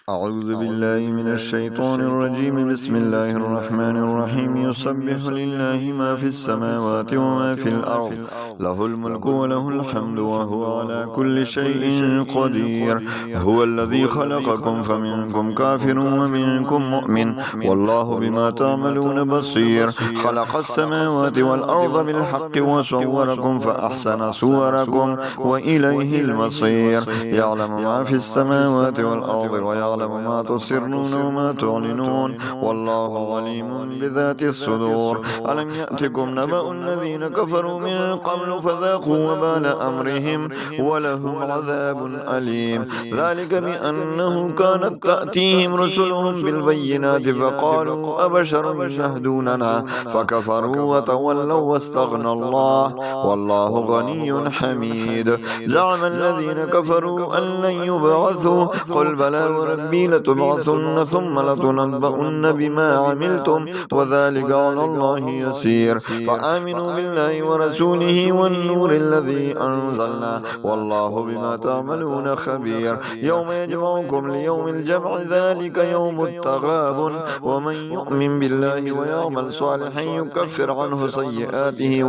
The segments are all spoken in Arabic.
أعوذ بالله من الشيطان الرجيم. بسم الله الرحمن الرحيم. يسبح لله ما في السماوات وما في الأرض، له الملك وله الحمد وهو على كل شيء قدير. هو الذي خلقكم فمنكم كافر ومنكم مؤمن، والله بما تعملون بصير. خلق السماوات والأرض بالحق وصوركم فأحسن صوركم وإليه المصير. يعلم ما في السماوات والأرض ويعلم ما تسرون وما تعلنون، والله عليم بذات الصدور. ألم يأتكم نبأ الذين كفروا من قبل فذاقوا وبال أمرهم ولهم عذاب أليم. ذلك بأنه كانت تأتيهم رسلهم بالبينات فقالوا أبشر يهدوننا فكفروا وتولوا واستغنى الله والله غني حميد. زعم الذين كفروا أن لن يبعثوا قل بلى وربي لتبعثن ثم لتنبؤن بما عملتم وذلك على الله يسير. فآمنوا بالله ورسوله والنور الذي أنزلنا والله بما تعملون خبير. يوم يجمعكم ليوم الجمع ذلك يوم التغابن. ومن يؤمن بالله ويعمل صالحا يكفر عنه سيئاته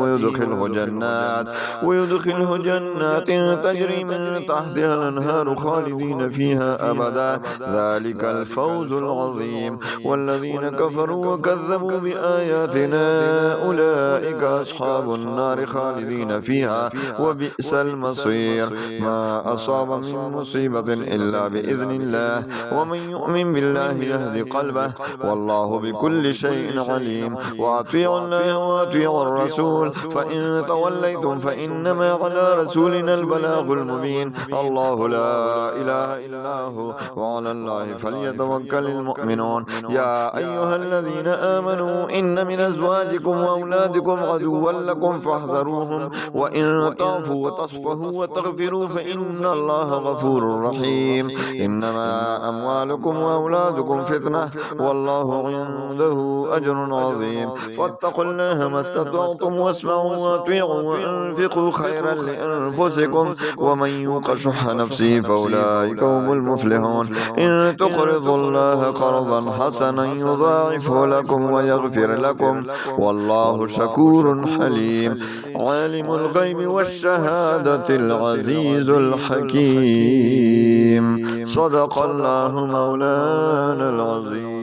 ويدخله جنات تجري من تحتها الأنهار خالدين فيها أبدا، ذلك الفوز العظيم. والذين كفروا وكذبوا بآياتنا أولئك أصحاب النار خالدين فيها وبئس المصير. ما أصاب من مصيبة إلا بإذن الله، ومن يؤمن بالله يهد قلبه والله بكل شيء عليم. وأطيعوا الله وأطيعوا الرسول فإن توليتم فإنما على رسولنا البلاغ المبين. الله لا إله إلا هو وعلى الله فليتوكل المؤمنون. يا أيها الذين آمنوا إن من أزواجكم وأولادكم عدوا لكم فاحذروهم وإن تعفوا وتصفحوا وتغفروا فإن الله غفور رحيم. إنما أموالكم وأولادكم فتنة والله عنده أجر عظيم. فاتقوا الله ما استطعتم واسمعوا وأطيعوا وأنفقوا خيرا لأنفسكم ومن يوق شح نفسه فأولئك هم المفلحون. إن تقرضوا الله قرضا حسنا يضاعفه لكم ويغفر لكم والله شكور حليم. عالم الغيب والشهادة العزيز الحكيم. صدق الله مولانا العظيم.